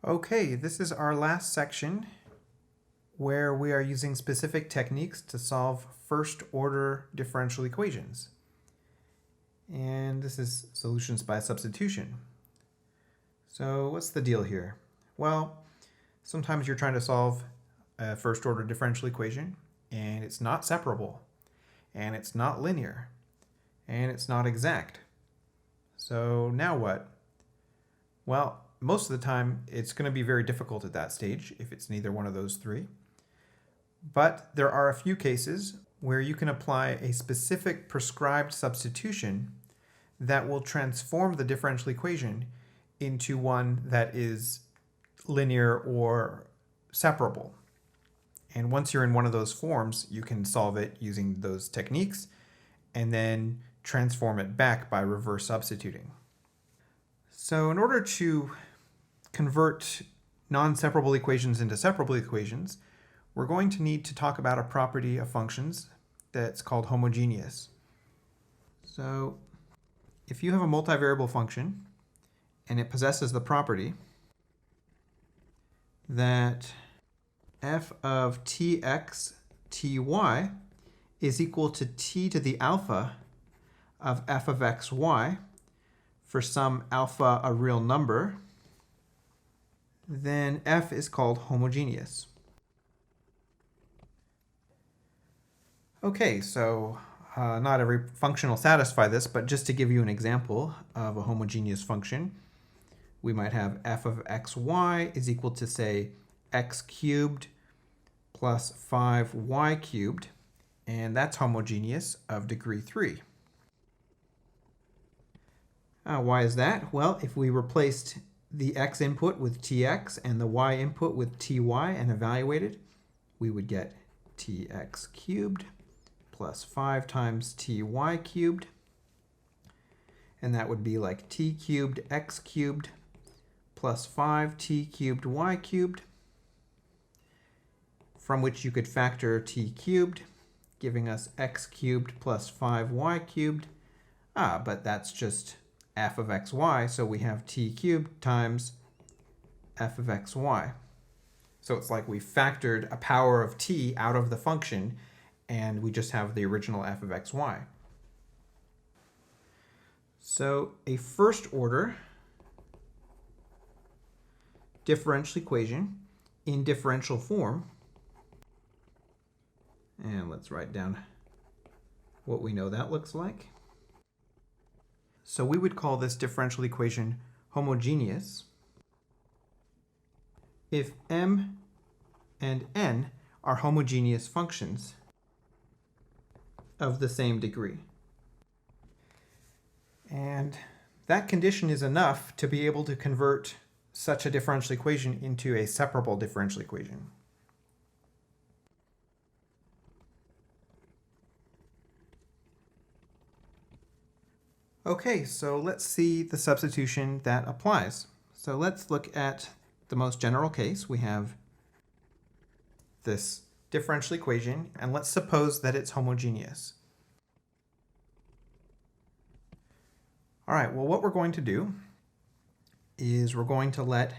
Okay, this is our last section where we are using specific techniques to solve first-order differential equations. And this is solutions by substitution. So what's the deal here? Well, sometimes you're trying to solve a first-order differential equation, and it's not separable, and it's not linear, and it's not exact. So now what? Well, most of the time, it's going to be very difficult at that stage if it's neither one of those three. But there are a few cases where you can apply a specific prescribed substitution that will transform the differential equation into one that is linear or separable. And once you're in one of those forms, you can solve it using those techniques and then transform it back by reverse substituting. So in order to convert non-separable equations into separable equations, we're going to need to talk about a property of functions that's called homogeneous. So if you have a multivariable function and it possesses the property that f of tx ty is equal to t to the alpha of f of xy for some alpha a real number, then f is called homogeneous. Okay, so not every function will satisfy this, but just to give you an example of a homogeneous function, we might have f of xy is equal to, say, x cubed plus 5y cubed, and that's homogeneous of degree 3. Why is that? Well, if we replaced the x input with tx and the y input with ty and evaluated, we would get tx cubed plus 5 times ty cubed, and that would be like t cubed x cubed plus 5t cubed y cubed, from which you could factor t cubed, giving us x cubed plus 5y cubed. But that's just f of xy, so we have t cubed times f of xy. So it's like we factored a power of t out of the function, and we just have the original f of xy. So a first order differential equation in differential form, and let's write down what we know that looks like. So we would call this differential equation homogeneous if m and n are homogeneous functions of the same degree. And that condition is enough to be able to convert such a differential equation into a separable differential equation. Okay, so let's see the substitution that applies. So let's look at the most general case. We have this differential equation, and let's suppose that it's homogeneous. All right, well, what we're going to do is we're going to let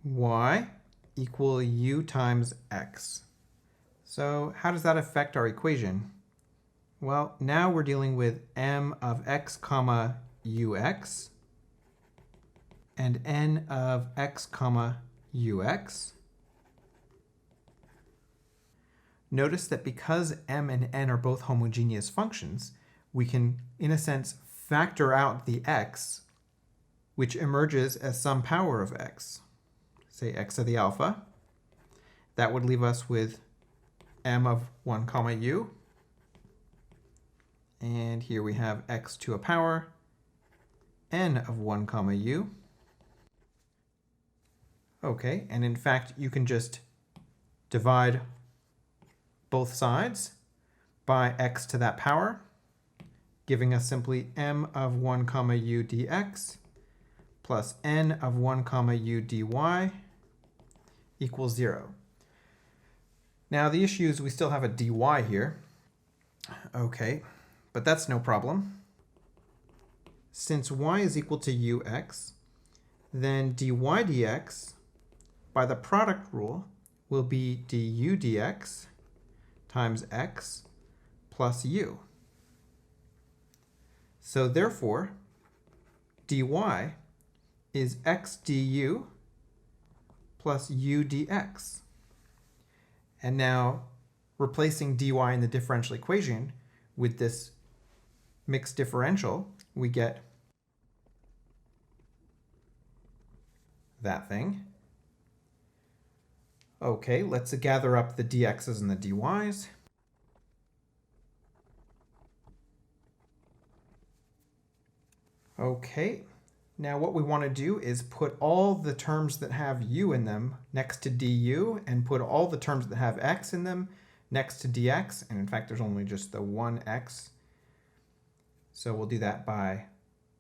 y equal u times x. So how does that affect our equation? Well, now we're dealing with m of x comma ux and n of x comma ux. Notice that because m and n are both homogeneous functions, we can, in a sense, factor out the x, which emerges as some power of x. Say x to the alpha. That would leave us with m of 1 comma u. And here we have x to a power n of 1 comma u. Okay, and in fact, you can just divide both sides by x to that power, giving us simply m of 1 comma u dx plus n of 1 comma u dy equals 0. Now the issue is we still have a dy here. Okay, but that's no problem. Since y is equal to ux, then dy dx by the product rule will be du dx times x plus u. So therefore, dy is x du plus u dx. And now, replacing dy in the differential equation with this mixed differential, we get that thing. Okay, let's gather up the dx's and the dy's. Okay, now what we want to do is put all the terms that have u in them next to du and put all the terms that have x in them next to dx. And in fact, there's only just the one x. So we'll do that by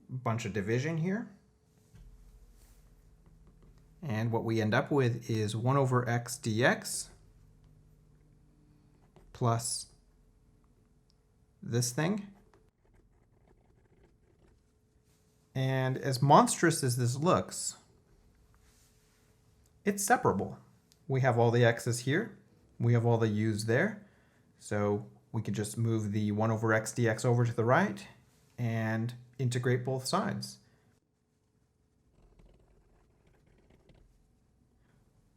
a bunch of division here. And what we end up with is 1 over x dx plus this thing. And as monstrous as this looks, it's separable. We have all the x's here. We have all the u's there. So we could just move the 1 over x dx over to the right and integrate both sides.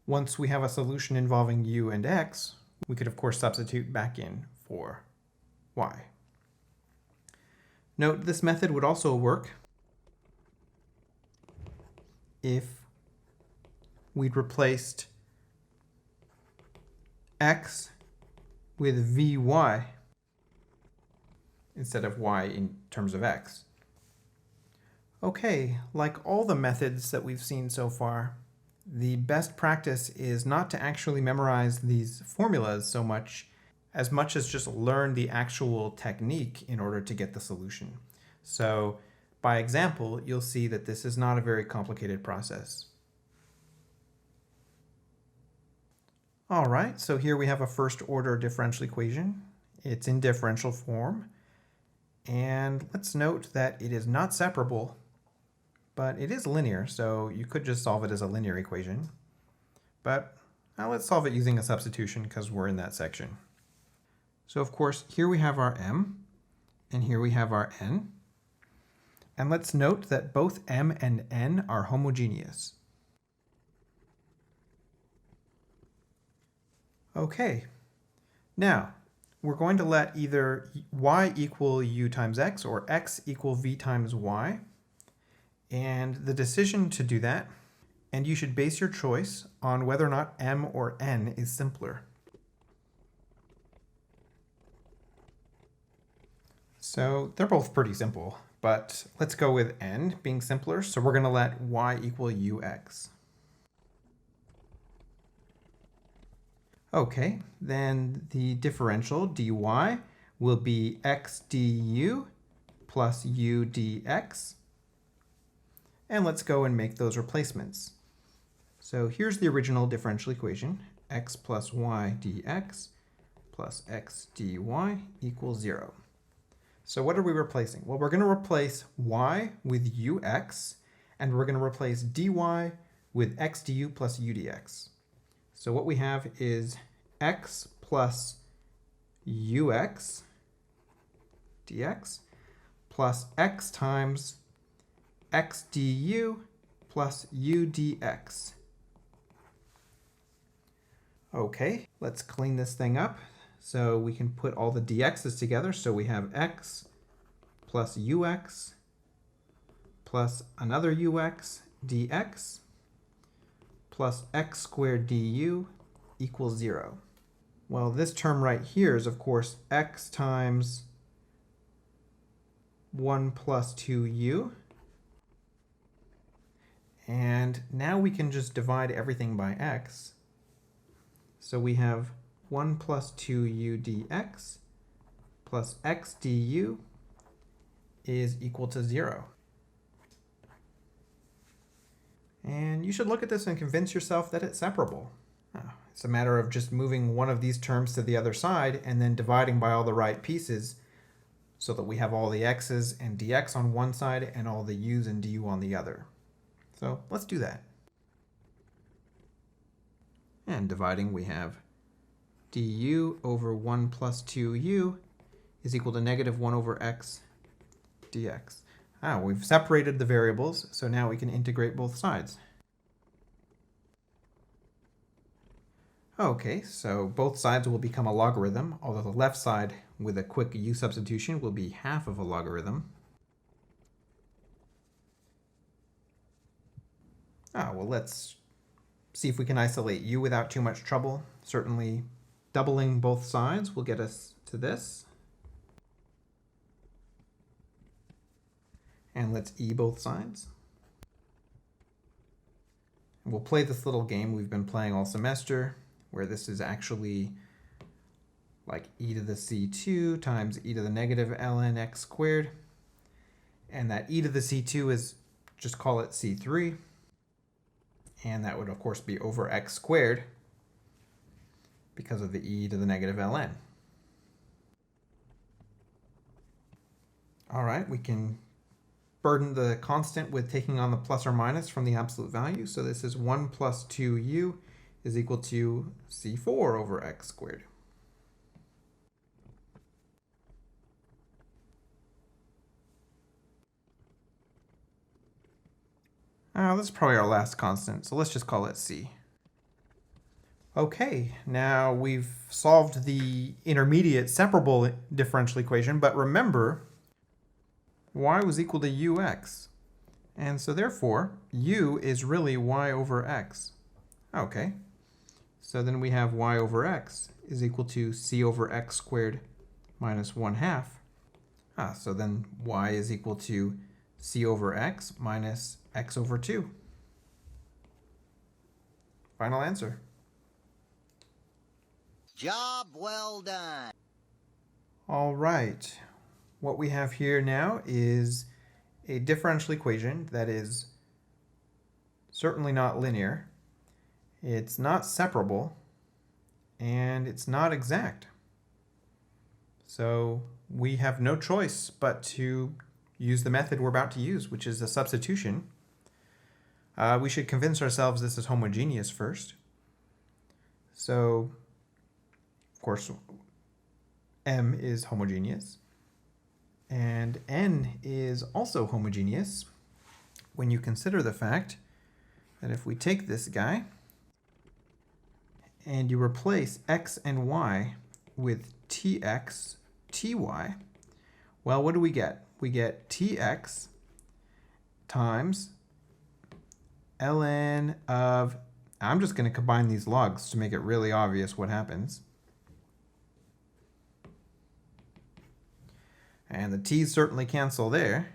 Once we have a solution involving u and x, we could of course substitute back in for y. Note, this method would also work if we'd replaced x with vy instead of y in terms of x. Okay, like all the methods that we've seen so far, the best practice is not to actually memorize these formulas so much as just learn the actual technique in order to get the solution. So by example, you'll see that this is not a very complicated process. All right, so here we have a first order differential equation. It's in differential form. And let's note that it is not separable, but it is linear, so you could just solve it as a linear equation. But let's solve it using a substitution because we're in that section. So of course, here we have our m, and here we have our n. And let's note that both m and n are homogeneous. Okay, now we're going to let either y equal u times x or x equal v times y. And the decision to do that, and you should base your choice on whether or not m or n is simpler. So they're both pretty simple, but let's go with n being simpler. So we're going to let y equal ux. Okay, then the differential dy will be x du plus u dx. And let's go and make those replacements. So here's the original differential equation, x plus y dx plus x dy equals 0. So what are we replacing? Well, we're going to replace y with ux, and we're going to replace dy with x du plus u dx. So what we have is x plus ux dx plus x times x du plus u dx. Okay, let's clean this thing up so we can put all the dx's together. So we have x plus ux plus another ux dx plus x squared du equals 0. Well, this term right here is, of course, x times 1 plus 2u. And now we can just divide everything by x. So we have 1 plus 2u dx plus x du is equal to 0. And you should look at this and convince yourself that it's separable. It's a matter of just moving one of these terms to the other side and then dividing by all the right pieces so that we have all the x's and dx on one side and all the u's and du on the other. So let's do that. And dividing, we have du over 1 plus 2u is equal to negative 1 over x dx. We've separated the variables, so now we can integrate both sides. Okay, so both sides will become a logarithm, although the left side with a quick u substitution will be half of a logarithm. Well, let's see if we can isolate u without too much trouble. Certainly doubling both sides will get us to this. And let's e both sides. And we'll play this little game we've been playing all semester, where this is actually like e to the c2 times e to the negative ln x squared. And that e to the c2 is, just call it c3. And that would, of course, be over x squared because of the e to the negative ln. All right, we can burden the constant with taking on the plus or minus from the absolute value. So this is 1 plus 2u is equal to c4 over x squared. This is probably our last constant, so let's just call it c. Okay, now we've solved the intermediate separable differential equation, but remember, y was equal to ux. And so therefore, u is really y over x. Okay, so then we have y over x is equal to c over x squared minus 1/2. So then y is equal to c over x minus x over 2. Final answer. Job well done. All right. What we have here now is a differential equation that is certainly not linear. It's not separable, and it's not exact. So we have no choice but to use the method we're about to use, which is the substitution. We should convince ourselves this is homogeneous first. So, of course, m is homogeneous, and n is also homogeneous when you consider the fact that if we take this guy and you replace x and y with tx, ty, well, what do we get? We get tx times ln of, I'm just going to combine these logs to make it really obvious what happens. And the t's certainly cancel there.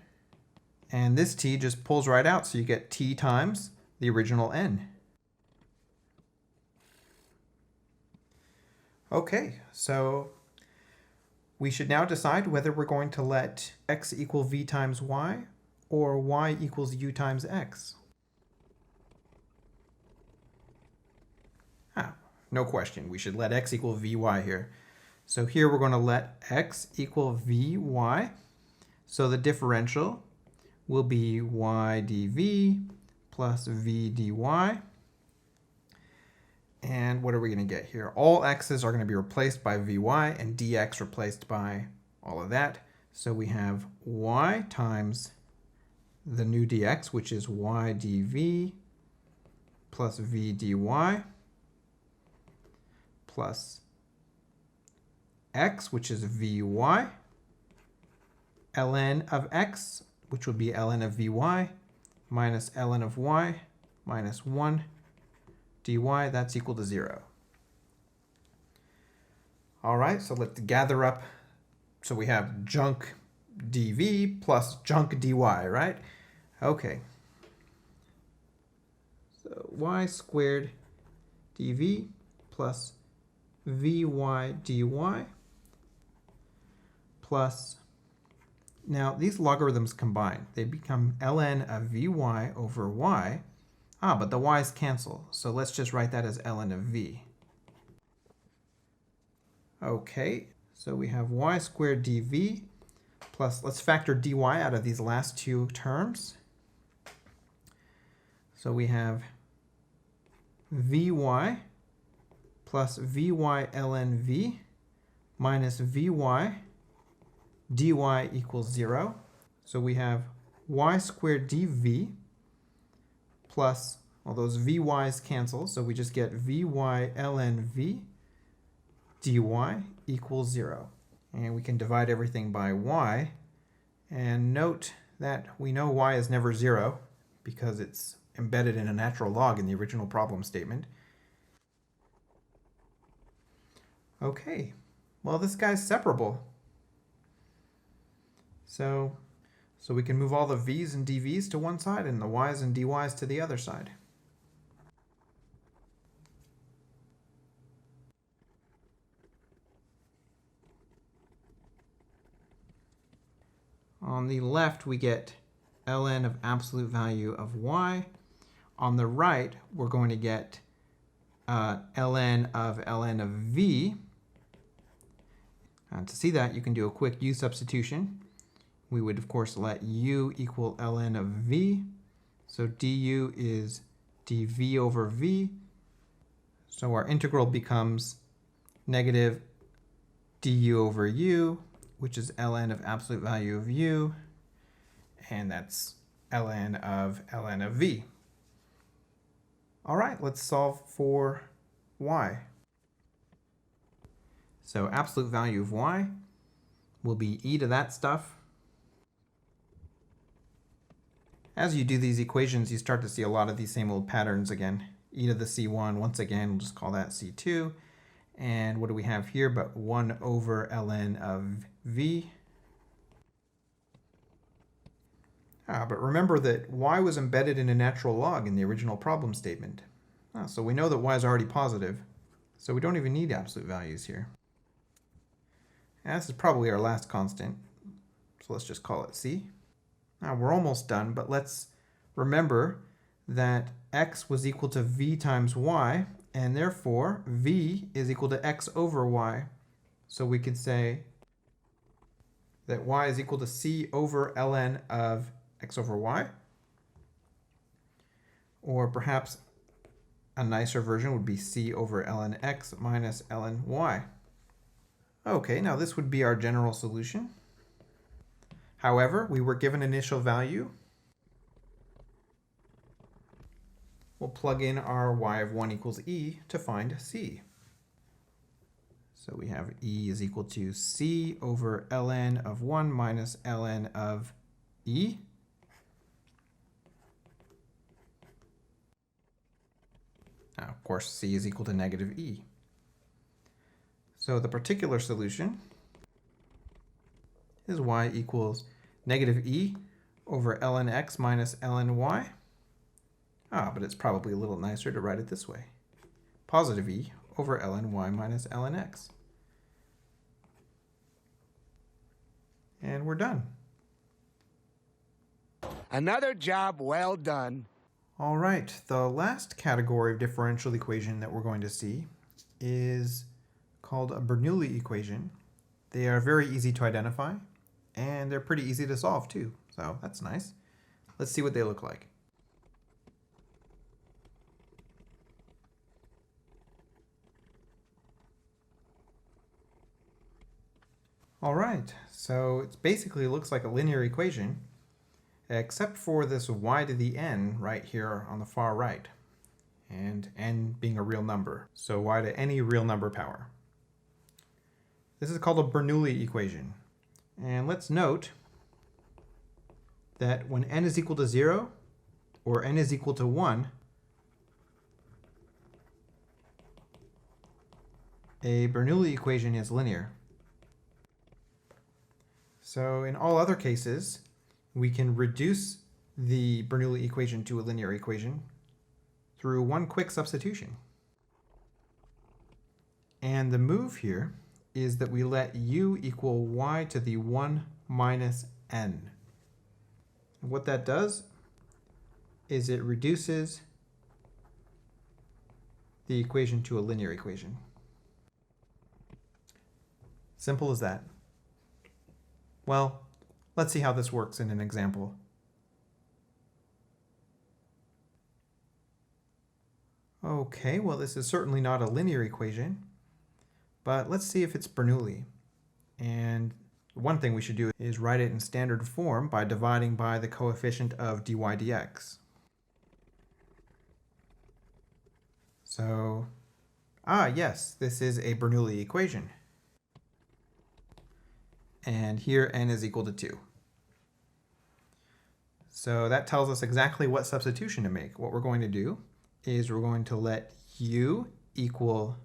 And this t just pulls right out, so you get t times the original n. Okay, so we should now decide whether we're going to let x equal v times y or y equals u times x. No question, we should let x equal vy here. So here we're going to let x equal vy. So the differential will be y dv plus v dy. And what are we going to get here? All x's are going to be replaced by vy and dx replaced by all of that. So we have y times the new dx, which is y dv plus v dy, plus x, which is vy, ln of x, which would be ln of vy, minus ln of y, minus 1 dy, that's equal to 0. All right, so let's gather up. So we have junk dv plus junk dy, right? Okay. So y squared dv plus vy dy plus, now these logarithms combine. They become ln of vy over y. But the y's cancel, so let's just write that as ln of v. Okay, so we have y squared dv plus, let's factor dy out of these last two terms. So we have Vy plus Vy ln V minus Vy dy equals 0. So we have y squared dv plus, well, those vy's cancel, so we just get Vy ln V dy equals 0. And we can divide everything by y. And note that we know y is never 0 because it's embedded in a natural log in the original problem statement. Okay, well, this guy's separable. So we can move all the v's and dv's to one side and the y's and dy's to the other side. On the left, we get ln of absolute value of y. On the right, we're going to get ln of v. To see that, you can do a quick u substitution. We would, of course, let u equal ln of v. So du is dv over v. So our integral becomes negative du over u, which is ln of absolute value of u, and that's ln of v. All right, let's solve for y. So absolute value of y will be e to that stuff. As you do these equations, you start to see a lot of these same old patterns again. E to the c1, once again, we'll just call that c2. And what do we have here but 1 over ln of v? But remember that y was embedded in a natural log in the original problem statement. So we know that y is already positive, so we don't even need absolute values here. And this is probably our last constant, so let's just call it c. Now we're almost done, but let's remember that x was equal to v times y, and therefore v is equal to x over y. So we could say that y is equal to c over ln of x over y. Or perhaps a nicer version would be c over ln x minus ln y. Okay, now this would be our general solution. However, we were given initial value. We'll plug in our y of 1 equals e to find c. So we have e is equal to c over ln of 1 minus ln of e. Now, of course, c is equal to negative e. So the particular solution is y equals negative e over ln x minus ln y. But it's probably a little nicer to write it this way. Positive e over ln y minus ln x. And we're done. Another job well done. All right, the last category of differential equation that we're going to see is called a Bernoulli equation. They are very easy to identify, and they're pretty easy to solve too, so that's nice. Let's see what they look like. All right, so it basically looks like a linear equation, except for this y to the n right here on the far right, and n being a real number, so y to any real number power. This is called a Bernoulli equation. And let's note that when n is equal to 0 or n is equal to 1, a Bernoulli equation is linear. So in all other cases, we can reduce the Bernoulli equation to a linear equation through one quick substitution. And the move here is that we let u equal y to the 1 minus n. And what that does is it reduces the equation to a linear equation. Simple as that. Well, let's see how this works in an example. Okay, well this is certainly not a linear equation, but let's see if it's Bernoulli. And one thing we should do is write it in standard form by dividing by the coefficient of dy dx. So, yes, this is a Bernoulli equation. And here n is equal to 2. So that tells us exactly what substitution to make. What we're going to do is we're going to let u equal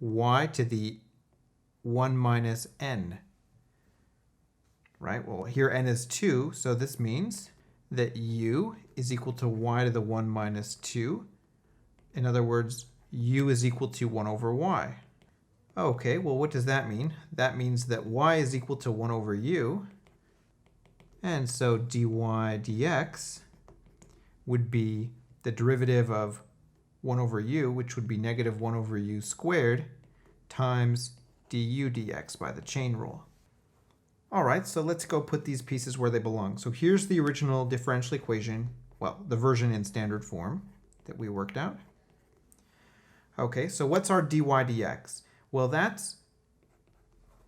y to the 1 minus n. Right? Well, here n is 2, so this means that u is equal to y to the 1 minus 2. In other words, u is equal to 1 over y. Okay, well, what does that mean? That means that y is equal to 1 over u. And so dy dx would be the derivative of 1 over u, which would be negative 1 over u squared, times du dx by the chain rule. All right, so let's go put these pieces where they belong. So here's the original differential equation, well, the version in standard form that we worked out. Okay, so what's our dy dx? Well, that's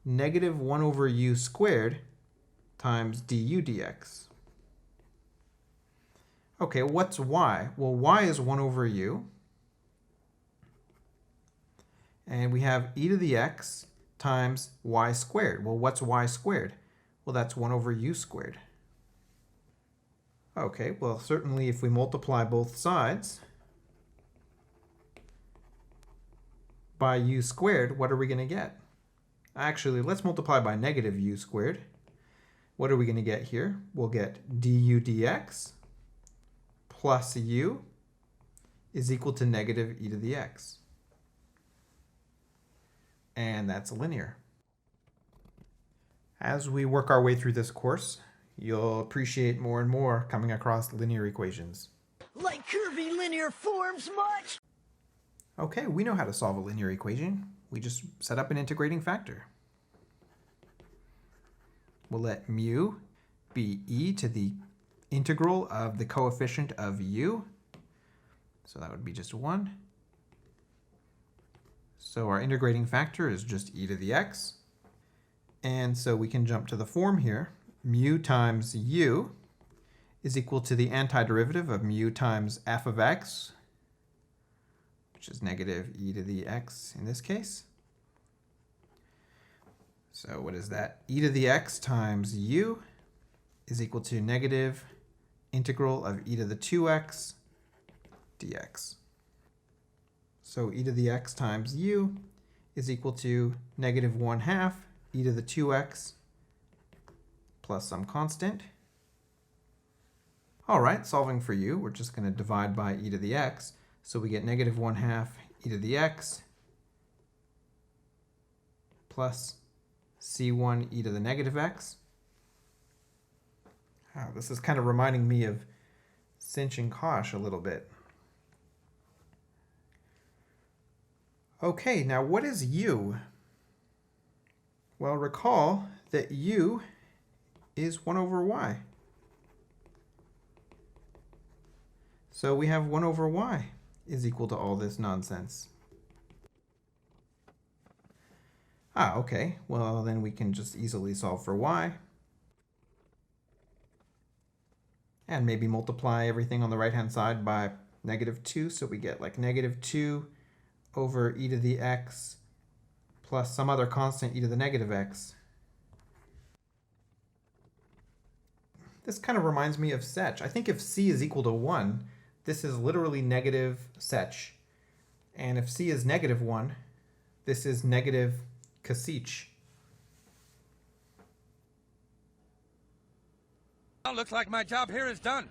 negative 1 over u squared times du dx. Okay, what's y? Well, y is 1 over u. And we have e to the x times y squared. Well, what's y squared? Well, that's 1 over u squared. Okay, well, certainly if we multiply both sides by u squared, what are we going to get? Actually, let's multiply by negative u squared. What are we going to get here? We'll get du dx plus u is equal to negative e to the x. And that's linear. As we work our way through this course, you'll appreciate more and more coming across linear equations. Like curvy linear forms much? Okay, we know how to solve a linear equation. We just set up an integrating factor. We'll let mu be e to the integral of the coefficient of u. So that would be just 1. So our integrating factor is just e to the x. And so we can jump to the form here. Mu times u is equal to the antiderivative of mu times f of x, which is negative e to the x in this case. So what is that? E to the x times u is equal to negative integral of e to the 2x dx. So e to the x times u is equal to negative 1/2 e to the 2x plus some constant. All right, solving for u, we're just going to divide by e to the x. So we get negative 1/2 e to the x plus c1 e to the negative x. Oh, this is kind of reminding me of Cinch and Kosh a little bit. Okay, now what is u? Well, recall that u is 1 over y. So we have 1 over y is equal to all this nonsense. Okay. Well, then we can just easily solve for y. And maybe multiply everything on the right-hand side by negative 2. So we get like negative 2 over e to the x plus some other constant e to the negative x. This kind of reminds me of sech. I think if c is equal to 1, this is literally negative sech. And if c is negative 1, this is negative cosech. Well, looks like my job here is done.